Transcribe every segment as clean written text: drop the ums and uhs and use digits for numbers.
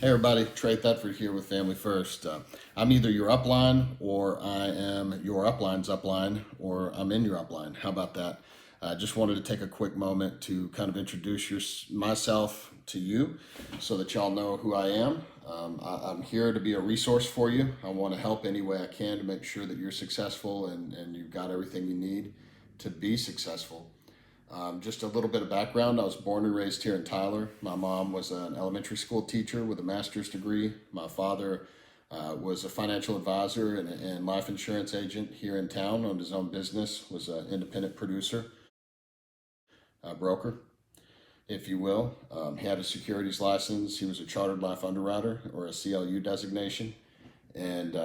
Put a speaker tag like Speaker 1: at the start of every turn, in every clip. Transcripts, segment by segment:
Speaker 1: Hey everybody, Trey here with Family First. I'm either your upline or I am your upline's upline or I'm in your upline. How about that? I just wanted to take a quick moment to kind of introduce myself to you so that y'all know who I am. I'm here to be a resource for you. I want to help any way I can to make sure that you're successful and you've got everything you need to be successful. Just a little bit of background. I was born and raised here in Tyler. My mom was an elementary school teacher with a master's degree. My father was a financial advisor and life insurance agent here in town, owned his own business, was an independent producer, broker, if you will. He had a securities license. He was a chartered life underwriter or a CLU designation. And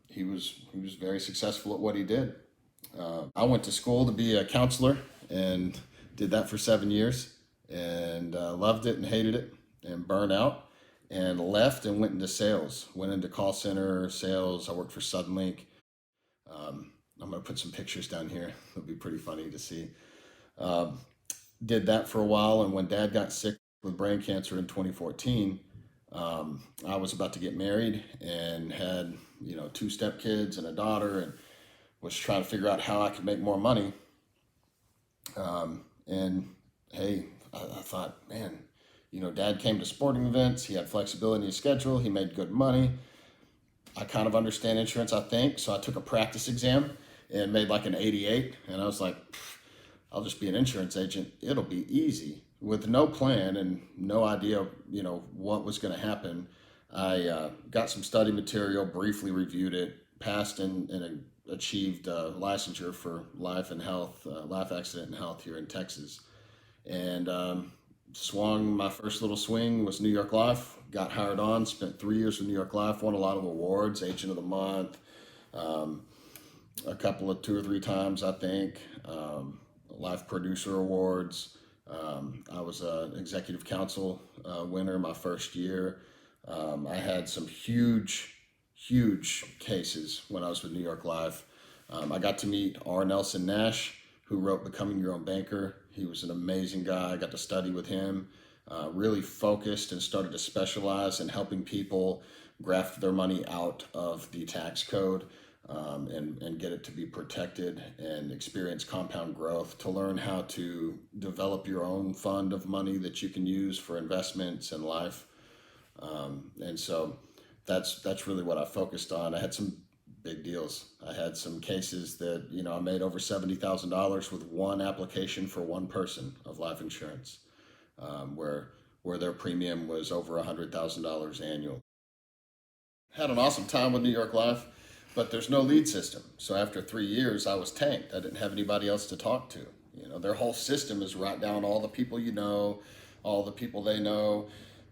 Speaker 1: he was very successful at what he did. I went to school to be a counselor and did that for 7 years and loved it and hated it and burned out and left and went into sales, went into call center sales. I worked for Suddenlink. I'm going to put some pictures down here. It'll be pretty funny to see. Um, did that for a while. And when dad got sick with brain cancer in 2014, I was about to get married and had, two stepkids and a daughter and was trying to figure out how I could make more money. And hey, I thought, man, dad came to sporting events. He had flexibility in his schedule. He made good money. I kind of understand insurance, I think. So I took a practice exam and made like an 88. And I was like, I'll just be an insurance agent. It'll be easy with no plan and no idea, what was going to happen. I got some study material, briefly reviewed it, passed and achieved licensure for life and health, life accident and health here in Texas. And swung my first little swing was New York Life. Got hired on, spent 3 years with New York Life, won a lot of awards, Agent of the Month, um, a couple of 2 or 3 times, I think, Life Producer Awards. I was an executive council winner my first year. I had some huge cases when I was with New York Life. I got to meet R. Nelson Nash, who wrote Becoming Your Own Banker. He was an amazing guy. I got to study with him, really focused and started to specialize in helping people graft their money out of the tax code and get it to be protected and experience compound growth, to learn how to develop your own fund of money that you can use for investments and life. And so that's really what I focused on. I had some big deals. I had some cases that, I made over $70,000 with one application for one person of life insurance, where their premium was over $100,000 annual. Had an awesome time with New York Life, but there's no lead system. So after 3 years, I was tanked. I didn't have anybody else to talk to. Their whole system is write down all the people all the people they know,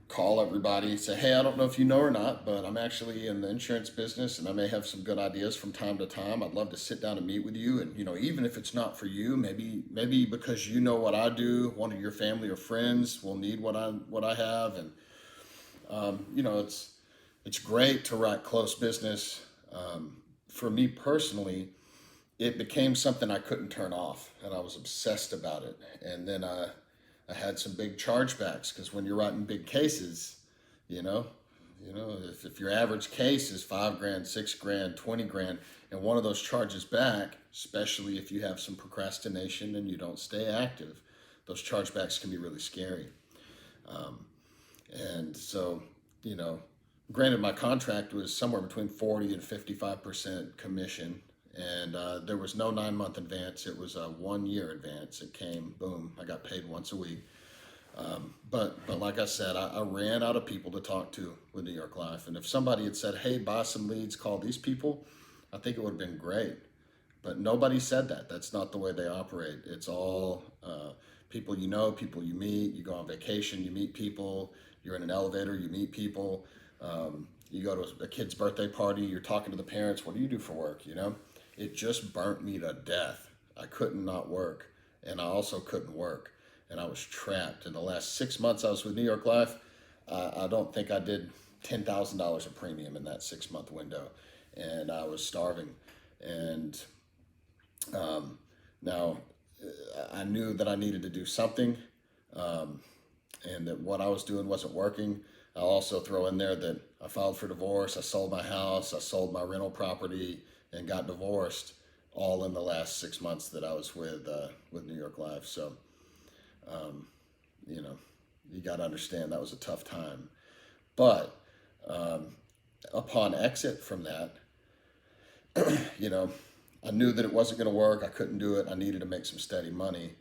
Speaker 1: call everybody, say, hey, I don't know if you know or not, but I'm actually in the insurance business and I may have some good ideas from time to time. I'd love to sit down and meet with you. And, even if it's not for you, maybe because you know what I do, one of your family or friends will need what I have. And, it's great to write close business. For me personally, it became something I couldn't turn off and I was obsessed about it. And then I had some big chargebacks because when you're writing big cases, you know, if your average case is 5 grand, 6 grand, 20 grand, and one of those charges back, especially if you have some procrastination and you don't stay active, those chargebacks can be really scary. And so, you know, granted, my contract was somewhere between 40 and 55% commission, and there was no 9 month advance. It was a 1 year advance. It came, boom, I got paid once a week. But like I said, I ran out of people to talk to with New York Life. And if somebody had said, hey, buy some leads, call these people, I think it would have been great. But nobody said that. That's not the way they operate. It's all people people you meet. You go on vacation, you meet people. You're in an elevator, you meet people. You go to a kid's birthday party, you're talking to the parents. What do you do for work? It just burnt me to death. I couldn't not work, and I also couldn't work, and I was trapped. In the last 6 months I was with New York Life, I don't think I did $10,000 of premium in that 6 month window, and I was starving. And now I knew that I needed to do something. and that what I was doing wasn't working. I'll also throw in there that I filed for divorce, I sold my house, I sold my rental property, and got divorced, all in the last 6 months that I was with New York Life. So, um, you know, you got to understand that was a tough time. But upon exit from that, you know, I knew that it wasn't going to work. I couldn't do it. I needed to make some steady money.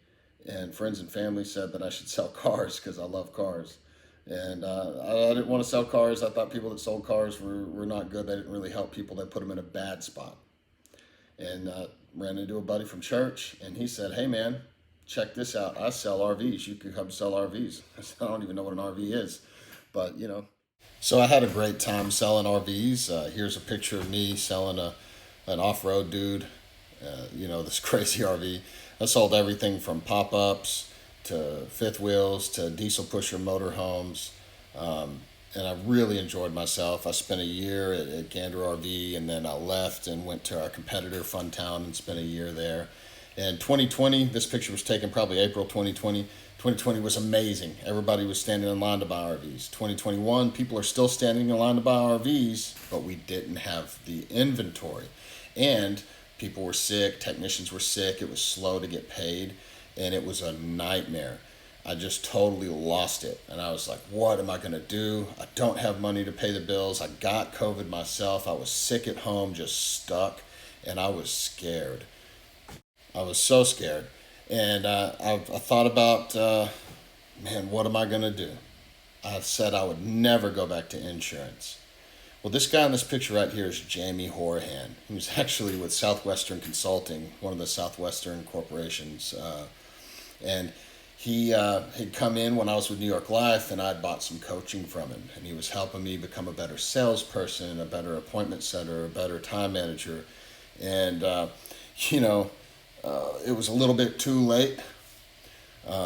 Speaker 1: And friends and family said that I should sell cars because I love cars. And I didn't want to sell cars. I thought people that sold cars were not good. They didn't really help people. They put them in a bad spot. And ran into a buddy from church, and he said, "Hey, man, check this out. I sell RVs. You could come sell RVs." I said, "I don't even know what an RV is." But, you know. So I had a great time selling RVs. Here's a picture of me selling an off-road dude, this crazy RV. I sold everything from pop-ups to fifth wheels to diesel pusher motorhomes. And I really enjoyed myself. I spent a year at Gander RV, and then I left and went to our competitor, Funtown, and spent a year there. And 2020, this picture was taken probably April 2020. 2020 was amazing. Everybody was standing in line to buy RVs. 2021, people are still standing in line to buy RVs, but we didn't have the inventory. And people were sick, technicians were sick, it was slow to get paid, and it was a nightmare. I just totally lost it. And I was like, what am I going to do? I don't have money to pay the bills. I got COVID myself. I was sick at home, just stuck, and I was scared. I was so scared. And I thought about, man, what am I going to do? I said I would never go back to insurance. Well, this guy in this picture right here is Jamie Horahan. He was actually with Southwestern Consulting, one of the Southwestern corporations. And he had come in when I was with New York Life, and I'd bought some coaching from him. And he was helping me become a better salesperson, a better appointment setter, a better time manager. And, it was a little bit too late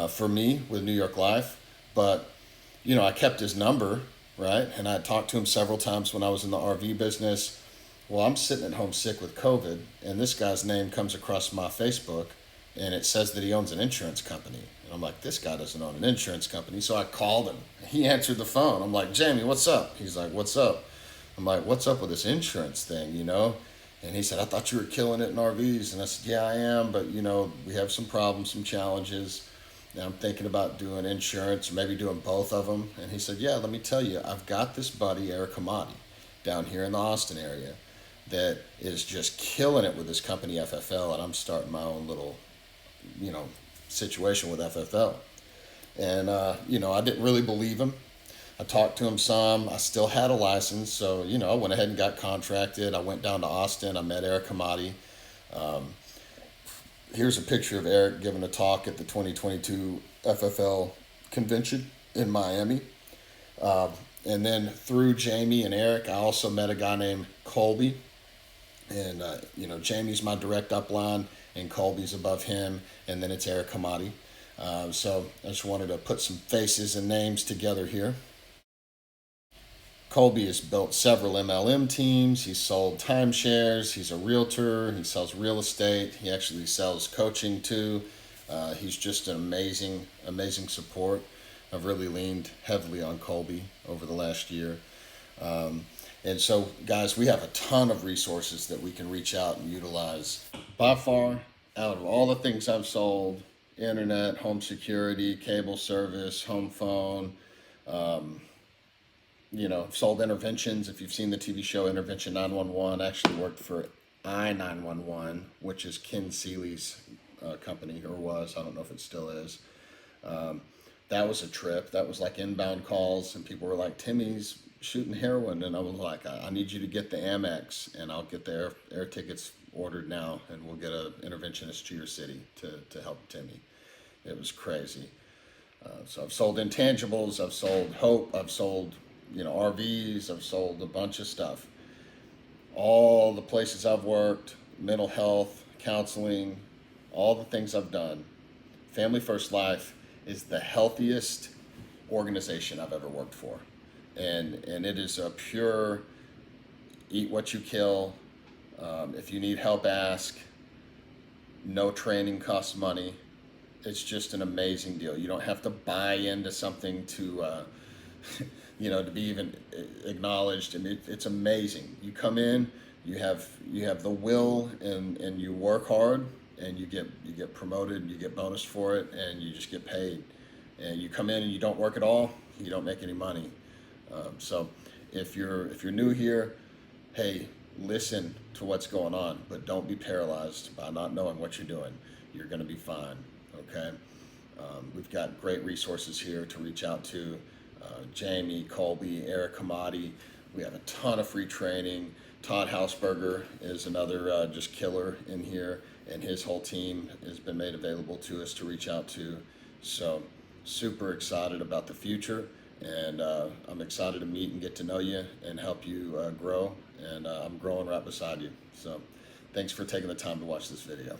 Speaker 1: for me with New York Life. But, I kept his number, right? And I talked to him several times when I was in the RV business. Well, I'm sitting at home sick with COVID, and this guy's name comes across my Facebook, and it says that he owns an insurance company. And I'm like, this guy doesn't own an insurance company. So I called him. He answered the phone. I'm like, Jamie, what's up? He's like, what's up? I'm like, what's up with this insurance thing, And he said, I thought you were killing it in RVs. And I said, yeah, I am. But, we have some problems, some challenges. And I'm thinking about doing insurance, or maybe doing both of them. And he said, yeah, let me tell you, I've got this buddy, Eric Hamadi, down here in the Austin area that is just killing it with this company FFL. And I'm starting my own little, situation with FFL. And, I didn't really believe him. I talked to him some. I still had a license. So, I went ahead and got contracted. I went down to Austin. I met Eric Hamadi. Here's a picture of Eric giving a talk at the 2022 FFL convention in Miami. And then through Jamie and Eric, I also met a guy named Colby. And, Jamie's my direct upline, and Colby's above him. And then it's Eric Hamadi. So I just wanted to put some faces and names together here. Colby has built several MLM teams. He's sold timeshares. He's a realtor. He sells real estate. He actually sells coaching too. He's just an amazing support. I've really leaned heavily on Colby over the last year. And so, guys, we have a ton of resources that we can reach out and utilize. By far, out of all the things I've sold, internet, home security, cable service, home phone, sold interventions. If you've seen the TV show Intervention 911, I actually worked for I-911, which is Ken Seeley's company, or was. I don't know if it still is. That was a trip. That was like inbound calls, and people were like, Timmy's shooting heroin. And I was like, I need you to get the Amex, and I'll get the air tickets ordered now, and we'll get an interventionist to your city to help Timmy. It was crazy. So I've sold intangibles. I've sold hope. I've sold RVs. I've sold a bunch of stuff. All the places I've worked, mental health, counseling, all the things I've done. Family First Life is the healthiest organization I've ever worked for. And it is a pure eat what you kill. If you need help, ask. No training costs money. it's just an amazing deal. You don't have to buy into something to, to be even acknowledged. And it's amazing. You come in, you have the will, and you work hard, and you get promoted, and you get bonus for it, and you just get paid. And you come in and you don't work at all, you don't make any money. So if you're new here, hey, listen to what's going on, but don't be paralyzed by not knowing what you're doing. You're going to be fine. Okay. We've got great resources here to reach out to. Jamie, Colby, Eric Hamadi. We have a ton of free training. Todd Hausberger is another just killer in here, and his whole team has been made available to us to reach out to. So super excited about the future, and I'm excited to meet and get to know you and help you grow, and I'm growing right beside you. So thanks for taking the time to watch this video.